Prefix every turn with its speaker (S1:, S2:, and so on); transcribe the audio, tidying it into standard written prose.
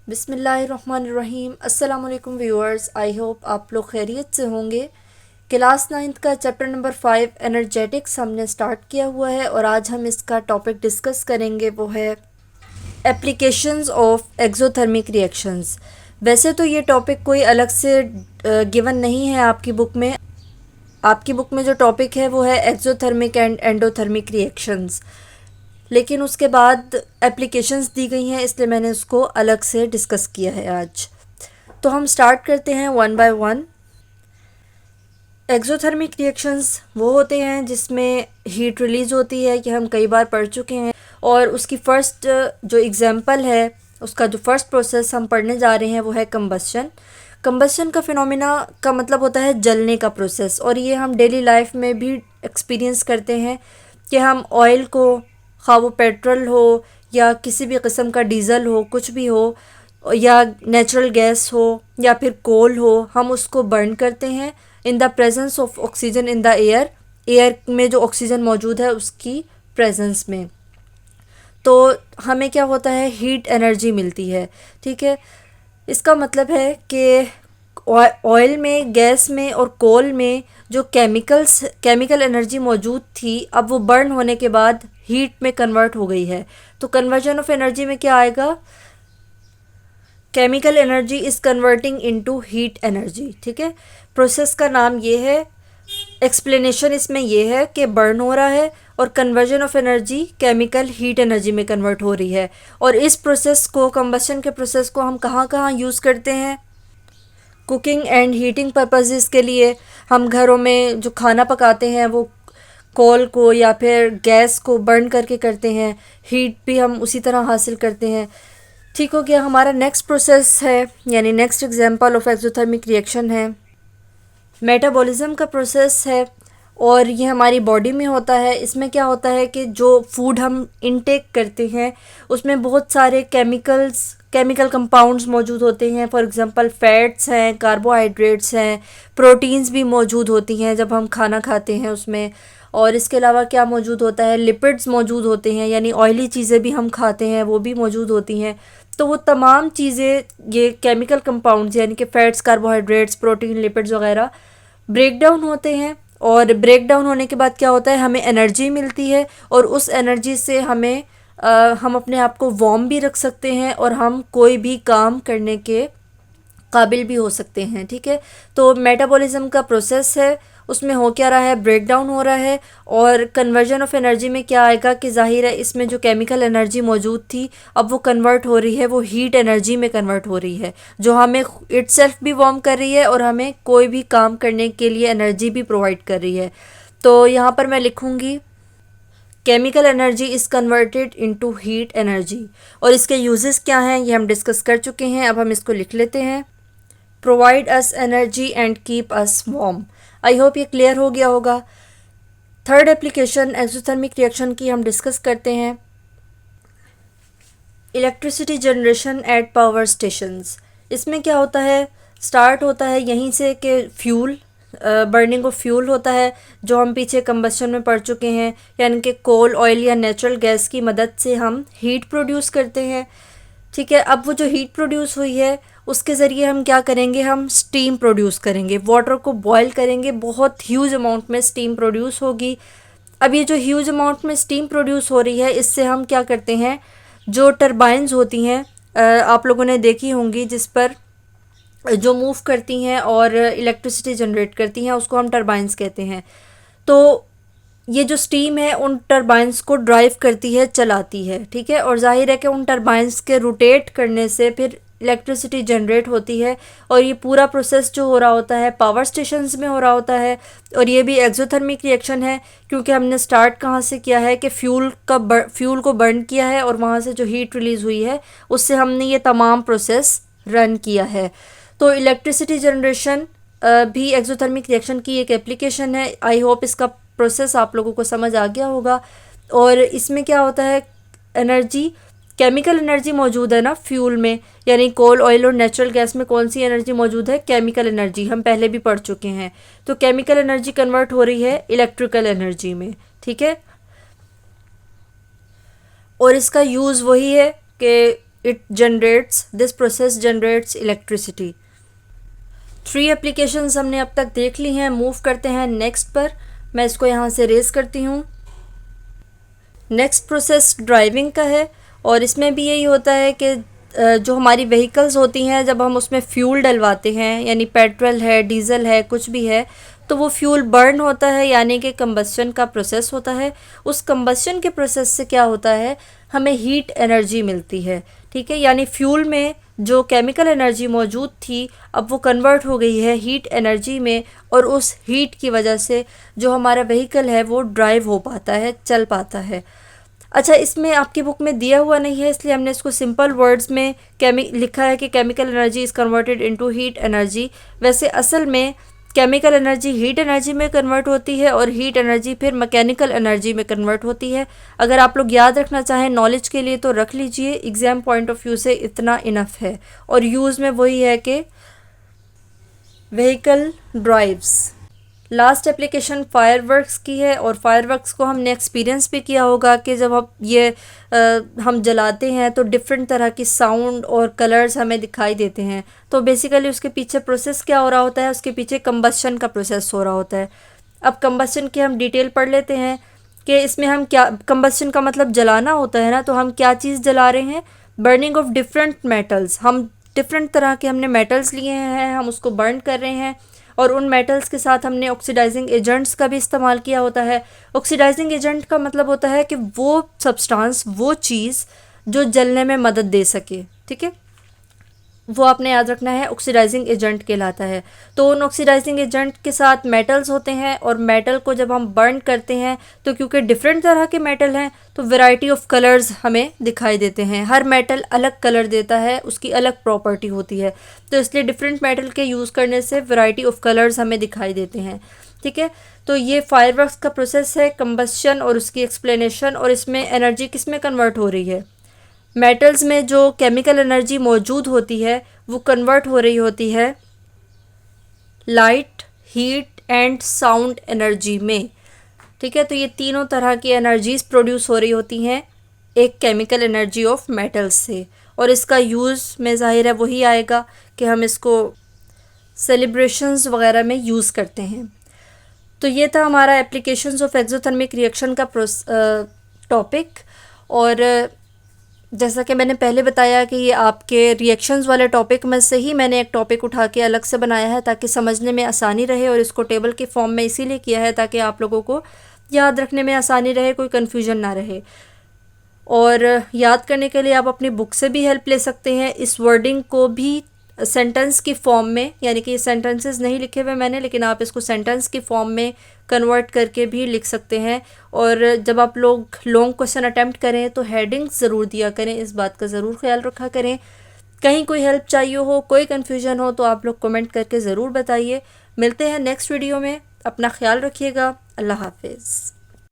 S1: बिस्मिल्लाहिर्रहमानिर्रहीम। अस्सलाम वालेकुम व्यूअर्स, आई होप आप लोग खैरियत से होंगे। क्लास 9th का चैप्टर नंबर 5 एनर्जेटिक्स हमने स्टार्ट किया हुआ है और आज हम इसका टॉपिक डिस्कस करेंगे, वो है एप्लीकेशंस ऑफ एक्सोथर्मिक रिएक्शंस। वैसे तो ये टॉपिक कोई अलग से गिवन नहीं है आपकी बुक में। आपकी बुक में जो टॉपिक है वो है एक्सोथर्मिक एंड एंडोथर्मिक रिएक्शंस, लेकिन उसके बाद एप्लीकेशंस दी गई हैं, इसलिए मैंने उसको अलग से डिस्कस किया है आज। तो हम स्टार्ट करते हैं one by one. Exothermic reactions वो होते हैं जिसमें हीट रिलीज़ होती है, कि हम कई बार पढ़ चुके हैं। और उसकी फ़र्स्ट जो एग्ज़ाम्पल है, उसका जो फ़र्स्ट प्रोसेस हम पढ़ने जा रहे हैं वो है कंबस्शन। कंबस्शन का फिनोमिना का मतलब होता है जलने का प्रोसेस, और ये हम डेली लाइफ में भी एक्सपीरियंस करते हैं कि हम ऑयल को, खा वो पेट्रोल हो या किसी भी किस्म का डीज़ल हो, कुछ भी हो, या नेचुरल गैस हो या फिर कोल हो, हम उसको बर्न करते हैं in the presence of oxygen in the air. Air में जो ऑक्सीजन मौजूद है उसकी प्रेजेंस में। तो हमें क्या होता है, हीट एनर्जी मिलती है। ठीक है, इसका मतलब है कि ऑयल में, गैस में और कोल में जो केमिकल एनर्जी मौजूद थी, अब वो बर्न होने के बाद हीट में कन्वर्ट हो गई है। तो कन्वर्जन ऑफ एनर्जी में क्या आएगा, chemical energy is converting into heat energy. ठीक है, प्रोसेस का नाम ये है। एक्सप्लेनेशन इसमें यह है कि बर्न हो रहा है और conversion of energy chemical heat energy में कन्वर्ट हो रही है। और इस प्रोसेस को, कंबस्शन के प्रोसेस को हम कहाँ कहाँ यूज़ करते हैं? कुकिंग एंड हीटिंग पर्पसेस के लिए। हम घरों में जो खाना पकाते हैं वो कोल को या फिर गैस को बर्न करके करते हैं, हीट भी हम उसी तरह हासिल करते हैं। ठीक हो गया। हमारा नेक्स्ट प्रोसेस है, यानी next example of exothermic reaction है मेटाबॉलिज्म का प्रोसेस है, और ये हमारी बॉडी में होता है। इसमें क्या होता है कि जो फूड हम इनटेक करते हैं उसमें बहुत सारे केमिकल कंपाउंड्स मौजूद होते हैं। फॉर एग्जांपल फैट्स हैं, कार्बोहाइड्रेट्स हैं, प्रोटीन्स भी मौजूद होती हैं जब हम खाना खाते हैं उसमें। और इसके अलावा क्या मौजूद होता है, लिपिड्स मौजूद होते हैं, यानी ऑयली चीज़ें भी हम खाते हैं वो भी मौजूद होती हैं। तो वो तमाम चीज़ें, ये केमिकल कंपाउंड्स यानी कि फ़ैट्स, कार्बोहाइड्रेट्स, प्रोटीन, लिपिड्स वगैरह ब्रेक डाउन होते हैं। और ब्रेक डाउन होने के बाद क्या होता है, हमें एनर्जी मिलती है, और उस एनर्जी से हम अपने आप को वार्म भी रख सकते हैं और हम कोई भी काम करने के काबिल भी हो सकते हैं। ठीक है, तो मेटाबॉलिज्म का प्रोसेस है, उसमें हो क्या रहा है, ब्रेक डाउन हो रहा है। और कन्वर्जन ऑफ एनर्जी में क्या आएगा कि जाहिर है इसमें जो केमिकल एनर्जी मौजूद थी अब वो कन्वर्ट हो रही है, वो हीट एनर्जी में कन्वर्ट हो रही है, जो हमें इटसेल्फ भी वार्म कर रही है और हमें कोई भी काम करने के लिए एनर्जी भी प्रोवाइड कर रही है। तो यहाँ पर मैं लिखूँगी chemical energy is converted into heat energy. और इसके यूजेस क्या हैं ये हम डिस्कस कर चुके हैं, अब हम इसको लिख लेते हैं। Provide us energy and keep us warm. I hope ये क्लियर हो गया होगा। थर्ड एप्लीकेशन एक्सोथर्मिक रिएक्शन की हम डिस्कस करते हैं, electricity generation at power stations. इसमें क्या होता है, स्टार्ट होता है यहीं से कि फ्यूल, बर्निंग ऑफ फ्यूल होता है, जो हम पीछे कंबस्शन में पढ़ चुके हैं, यानी कि कोल, ऑयल या नेचुरल गैस की मदद से हम हीट प्रोड्यूस करते हैं। ठीक है, अब वो जो हीट प्रोड्यूस हुई है उसके ज़रिए हम क्या करेंगे, हम स्टीम प्रोड्यूस करेंगे, वाटर को बॉयल करेंगे, बहुत ह्यूज अमाउंट में स्टीम प्रोड्यूस होगी। अब ये जो ह्यूज अमाउंट में स्टीम प्रोड्यूस हो रही है, इससे हम क्या करते हैं, जो टरबाइंस होती हैं आप लोगों ने देखी होंगी, जिस पर जो मूव करती हैं और इलेक्ट्रिसिटी जनरेट करती हैं, उसको हम टरबाइंस कहते हैं। तो ये जो स्टीम है उन टरबाइंस को ड्राइव करती है, चलाती है। ठीक है, और जाहिर है कि उन टरबाइंस के रोटेट करने से फिर इलेक्ट्रिसिटी जनरेट होती है, और ये पूरा प्रोसेस जो हो रहा होता है पावर स्टेशंस में हो रहा होता है। और ये भी एक्सोथर्मिक रिएक्शन है, क्योंकि हमने स्टार्ट कहाँ से किया है कि फ्यूल को बर्न किया है, और वहाँ से जो हीट रिलीज़ हुई है उससे हमने ये तमाम प्रोसेस रन किया है। तो इलेक्ट्रिसिटी जनरेशन भी एक्सोथर्मिक रिएक्शन की एक एप्लीकेशन है। आई होप इसका प्रोसेस आप लोगों को समझ आ गया होगा। और इसमें क्या होता है, एनर्जी, केमिकल एनर्जी मौजूद है ना फ्यूल में, यानी कोल, ऑयल और नेचुरल गैस में कौन सी एनर्जी मौजूद है, केमिकल एनर्जी, हम पहले भी पढ़ चुके हैं। तो केमिकल एनर्जी कन्वर्ट हो रही है इलेक्ट्रिकल एनर्जी में। ठीक है, और इसका यूज़ वही है कि this process generates electricity. 3 applications हमने अब तक देख ली हैं। मूव करते हैं नेक्स्ट पर। मैं इसको यहाँ से रेज करती हूँ। नेक्स्ट प्रोसेस ड्राइविंग का है और इसमें भी यही होता है कि जो हमारी व्हीकल्स होती हैं, जब हम उसमें फ्यूल डलवाते हैं, यानी पेट्रोल है, डीज़ल है, कुछ भी है, तो वो फ्यूल बर्न होता है, यानी कि कंबस्शन का प्रोसेस होता है। उस कंबस्शन के प्रोसेस से क्या होता है, हमें हीट एनर्जी मिलती है। ठीक है, यानी फ्यूल में जो केमिकल एनर्जी मौजूद थी अब वो कन्वर्ट हो गई है हीट एनर्जी में, और उस हीट की वजह से जो हमारा व्हीकल है वो ड्राइव हो पाता है, चल पाता है। अच्छा, इसमें आपकी बुक में दिया हुआ नहीं है, इसलिए हमने इसको सिंपल वर्ड्स में लिखा है कि chemical energy is converted into heat energy. वैसे असल में केमिकल एनर्जी हीट एनर्जी में कन्वर्ट होती है और हीट एनर्जी फिर मैकेनिकल एनर्जी में कन्वर्ट होती है। अगर आप लोग याद रखना चाहें नॉलेज के लिए तो रख लीजिए, एग्ज़ाम पॉइंट ऑफ व्यू से इतना इनफ है। और यूज़ में वही है कि vehicle drives. Last application fireworks की है, और फायरवर्क्स को हमने एक्सपीरियंस भी किया होगा कि जब हम जलाते हैं तो डिफरेंट तरह की साउंड और कलर्स हमें दिखाई देते हैं। तो बेसिकली उसके पीछे प्रोसेस क्या हो रहा होता है, उसके पीछे कंबस्शन का प्रोसेस हो रहा होता है। अब कंबस्शन की हम डिटेल पढ़ लेते हैं कि इसमें हम क्या, कंबस्शन का मतलब जलाना होता है ना, तो हम क्या चीज़ जला रहे हैं, बर्निंग ऑफ डिफरेंट मेटल्स। हम डिफरेंट तरह के हमने मेटल्स लिए हैं, हम उसको बर्न कर रहे हैं, और उन मेटल्स के साथ हमने ऑक्सीडाइजिंग एजेंट्स का भी इस्तेमाल किया होता है। ऑक्सीडाइजिंग एजेंट का मतलब होता है कि वो सब्सटेंस, वो चीज़ जो जलने में मदद दे सके। ठीक है, वो आपने याद रखना है, ऑक्सीडाइजिंग एजेंट कहलाता है। तो उन ऑक्सीडाइजिंग एजेंट के साथ मेटल्स होते हैं, और मेटल को जब हम बर्न करते हैं तो क्योंकि डिफरेंट तरह के मेटल हैं तो वैरायटी ऑफ कलर्स हमें दिखाई देते हैं। हर मेटल अलग कलर देता है, उसकी अलग प्रॉपर्टी होती है, तो इसलिए डिफरेंट मेटल के यूज़ करने से वैरायटी ऑफ कलर्स हमें दिखाई देते हैं। ठीक है, तो ये फायरवर्क्स का प्रोसेस है, कंबस्शन और उसकी एक्सप्लेनेशन। और इसमें एनर्जी किस में कन्वर्ट हो रही है, मेटल्स में जो केमिकल एनर्जी मौजूद होती है वो कन्वर्ट हो रही होती है light, heat and sound energy में। ठीक है, तो ये तीनों तरह की एनर्जीज प्रोड्यूस हो रही होती हैं एक केमिकल एनर्जी ऑफ मेटल्स से। और इसका यूज़ में ज़ाहिर है वही आएगा कि हम इसको सेलिब्रेशंस वगैरह में यूज़ करते हैं। तो ये था हमारा एप्लीकेशंस ऑफ एक्सोथर्मिक रिएक्शन का टॉपिक। और जैसा कि मैंने पहले बताया कि ये आपके रिएक्शंस वाले टॉपिक में से ही मैंने एक टॉपिक उठा के अलग से बनाया है ताकि समझने में आसानी रहे, और इसको टेबल के फॉर्म में इसीलिए किया है ताकि आप लोगों को याद रखने में आसानी रहे, कोई कन्फ्यूजन ना रहे। और याद करने के लिए आप अपनी बुक से भी हेल्प ले सकते हैं। इस वर्डिंग को भी सेंटेंस की फॉर्म में, यानी कि सेंटेंसेस नहीं लिखे हुए मैंने, लेकिन आप इसको सेंटेंस की फॉर्म में कन्वर्ट करके भी लिख सकते हैं। और जब आप लोग लॉन्ग क्वेश्चन अटेम्प्ट करें तो हेडिंग्स ज़रूर दिया करें, इस बात का ज़रूर ख्याल रखा करें। कहीं कोई हेल्प चाहिए हो, कोई कन्फ्यूजन हो तो आप लोग कमेंट करके ज़रूर बताइए। मिलते हैं नेक्स्ट वीडियो में, अपना ख्याल रखिएगा। अल्लाह हाफिज़।